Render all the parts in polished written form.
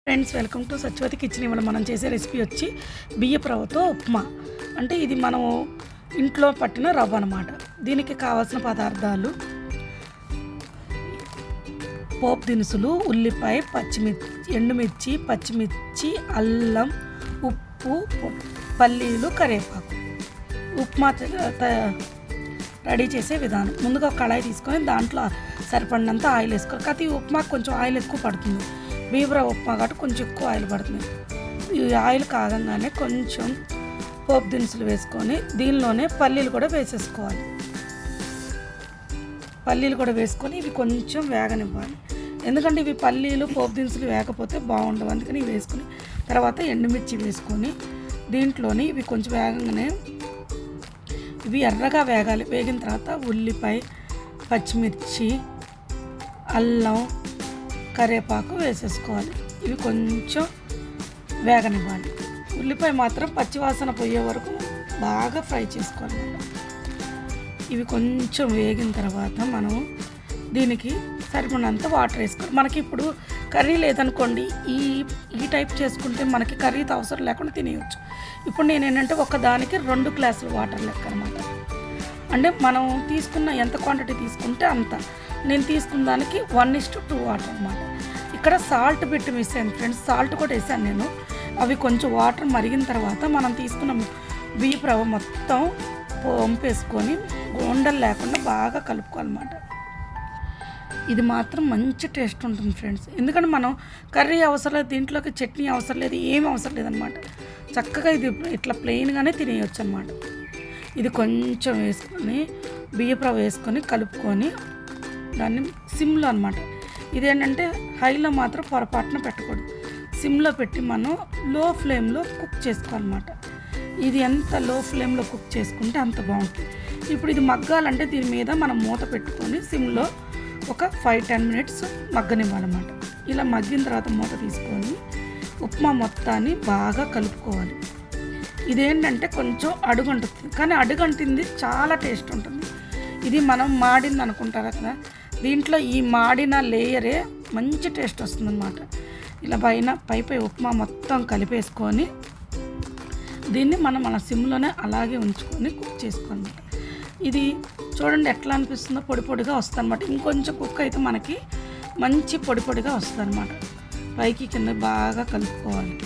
Friends, welcome to Satyavati kitchen. ఇవాళ మనం చేసే రెసిపీ వచ్చి బియ్యపు రవ్వతో ఉప్మా. అంటే ఇది మనం ఇంట్లో పట్టిన రవ్వ అన్నమాట. దీనికి కావాల్సిన పదార్థాలు: పోపు దినుసులు, ఉల్లిపాయ, పచ్చిమిర్చి, ఎండుమిర్చి, పచ్చిమిర్చి, అల్లం, ఉప్పు, పల్లీలు, కరివేపాకు. ఉప్మా రెడీ చేసే విధానం: ముందుగా ఒక కళాయి తీసుకొని దాంట్లో సరిపడినంత ఆయిల్ వేసుకోవాలి. కాకపోతే ఈ ఉప్మాకు కొంచెం ఆయిల్ ఎక్కువ పడుతుంది. బియ్యపు రవ్వ ఉప్మా కాబట్టి కొంచెం ఎక్కువ ఆయిల్ పడుతుంది. ఈ ఆయిల్ కాగంగానే కొంచెం పోపు దినుసులు వేసుకొని దీనిలోనే పల్లీలు కూడా వేసేసుకోవాలి. పల్లీలు కూడా వేసుకొని ఇవి కొంచెం వేగనివ్వాలి. ఎందుకంటే ఇవి పల్లీలు పోపు దినుసులు వేగకపోతే బాగుండవు, అందుకని ఇవి వేసుకొని తర్వాత ఎండుమిర్చి వేసుకొని దీంట్లోని ఇవి కొంచెం వేగంగానే ఇవి ఎర్రగా వేగాలి. వేగిన తర్వాత ఉల్లిపాయ, పచ్చిమిర్చి, అల్లం, కరివేపాకు వేసేసుకోవాలి. ఇవి కొంచెం వేగనివ్వాలి. ఉల్లిపాయ మాత్రం పచ్చివాసన పోయే వరకు బాగా ఫ్రై చేసుకోవాలి. ఇవి కొంచెం వేగిన తర్వాత మనం దీనికి సరిపడినంత వాటర్ వేసుకోవాలి. మనకి ఇప్పుడు కర్రీ లేదనుకోండి, ఈ టైప్ చేసుకుంటే మనకి కర్రీతో అవసరం లేకుండా తినేయచ్చు. ఇప్పుడు నేను ఏంటంటే ఒకదానికి 2 గ్లాసులు వాటర్ లెక్క అనమాట. అంటే మనం తీసుకున్న ఎంత క్వాంటిటీ తీసుకుంటే అంత. నేను తీసుకున్న దానికి 1:2 వాటర్ అనమాట. ఇక్కడ సాల్ట్ పెట్టి మిస్ అయింది ఫ్రెండ్స్, సాల్ట్ కూడా వేసాను నేను. అవి కొంచెం వాటర్ మరిగిన తర్వాత మనం తీసుకున్న బియ్యపు రవ్వ మొత్తం వంపేసుకొని ఉండలు లేకుండా బాగా కలుపుకోవాలన్నమాట. ఇది మాత్రం మంచి టేస్ట్ ఉంటుంది ఫ్రెండ్స్. ఎందుకంటే మనం కర్రీ అవసరం లేదు, దీంట్లోకి చట్నీ అవసరం లేదు, ఏమి అవసరం లేదనమాట. చక్కగా ఇది ఇట్లా ప్లెయిన్గానే తినేయచ్చు అనమాట. ఇది కొంచెం వేసుకొని బియ్యపు రవ్వ వేసుకొని కలుపుకొని దాన్ని సిమ్లో అనమాట. ఇదేంటంటే హైలో మాత్రం పొరపాటున పెట్టకూడదు. సిమ్లో పెట్టి మనం లో ఫ్లేమ్లో కుక్ చేసుకోవాలన్నమాట. ఇది ఎంత లో ఫ్లేమ్లో కుక్ చేసుకుంటే అంత బాగుంటుంది. ఇప్పుడు ఇది మగ్గాలంటే దీని మీద మనం మూత పెట్టుకొని సిమ్లో ఒక 5-10 మినిట్స్ మగ్గనివ్వాలన్నమాట. ఇలా మగ్గిన తర్వాత మూత తీసుకొని ఉప్మా మొత్తాన్ని బాగా కలుపుకోవాలి. ఇదేంటంటే కొంచెం అడుగంటుతుంది, కానీ అడుగంటింది చాలా టేస్ట్ ఉంటుంది. ఇది మనం మాడింది అనుకుంటారు కదా, దీంట్లో ఈ మాడిన లేయరే మంచి టేస్ట్ వస్తుందన్నమాట. ఇలా పై ఉప్మా మొత్తం కలిపేసుకొని దీన్ని మనం మన సిమ్లోనే అలాగే ఉంచుకొని కుక్ చేసుకోవాలన్నమాట. ఇది చూడండి ఎట్లా అనిపిస్తుందో, పొడి పొడిగా వస్తుంది అనమాట. ఇంకొంచెం కుక్ అయితే మనకి మంచి పొడి పొడిగా వస్తుంది అనమాట. పైకి కింద బాగా కలుపుకోవాలి.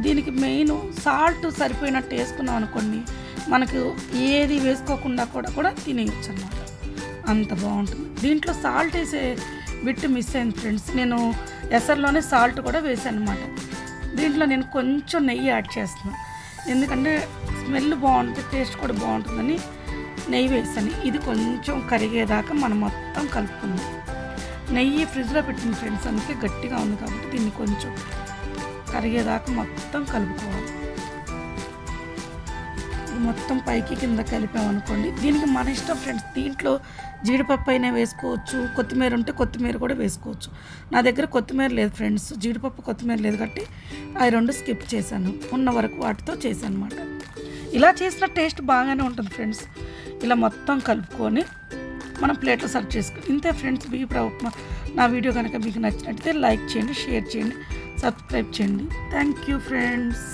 దీనికి మెయిన్ సాల్ట్ సరిపోయినట్టు వేసుకున్నాం అనుకోండి, మనకు ఏది వేసుకోకుండా కూడా తినేయచ్చు అనమాట. అంత బాగుంటుంది. దీంట్లో సాల్ట్ వేసే బిట్ మిస్ అయింది ఫ్రెండ్స్. నేను ఎసర్లోనే సాల్ట్ కూడా వేసాను అనమాట. దీంట్లో నేను కొంచెం నెయ్యి యాడ్ చేస్తున్నాను, ఎందుకంటే స్మెల్ బాగుంటుంది, టేస్ట్ కూడా బాగుంటుందని నెయ్యి వేసాను. ఇది కొంచెం కరిగేదాకా మనం మొత్తం కలుపుకుందాం. నెయ్యి ఫ్రిడ్జ్లో పెట్టింది ఫ్రెండ్స్, అందుకే గట్టిగా ఉంది కాబట్టి దీన్ని కొంచెం కరిగేదాకా మొత్తం కలుపుకోవాలి. మొత్తం పైకి కింద కలిపామనుకోండి, దీనికి మన ఇష్టం ఫ్రెండ్స్. దీంట్లో జీడిపప్పు అయినా వేసుకోవచ్చు, కొత్తిమీర ఉంటే కొత్తిమీర కూడా వేసుకోవచ్చు. నా దగ్గర కొత్తిమీర లేదు ఫ్రెండ్స్, జీడిపప్పు కొత్తిమీర లేదు కాబట్టి అవి 2 స్కిప్ చేశాను. ఉన్న వరకు వాటితో చేశాను అనమాట. ఇలా చేసిన టేస్ట్ బాగానే ఉంటుంది ఫ్రెండ్స్. ఇలా మొత్తం కలుపుకొని మనం ప్లేట్లో సర్వ్ చేసుకోవాలి. ఇంతే ఫ్రెండ్స్, బియ్యపు రవ్వ ఉప్మా. నా వీడియో కనుక మీకు నచ్చినట్లయితే లైక్ చేయండి, షేర్ చేయండి, సబ్స్క్రైబ్ చేయండి. Thank you friends.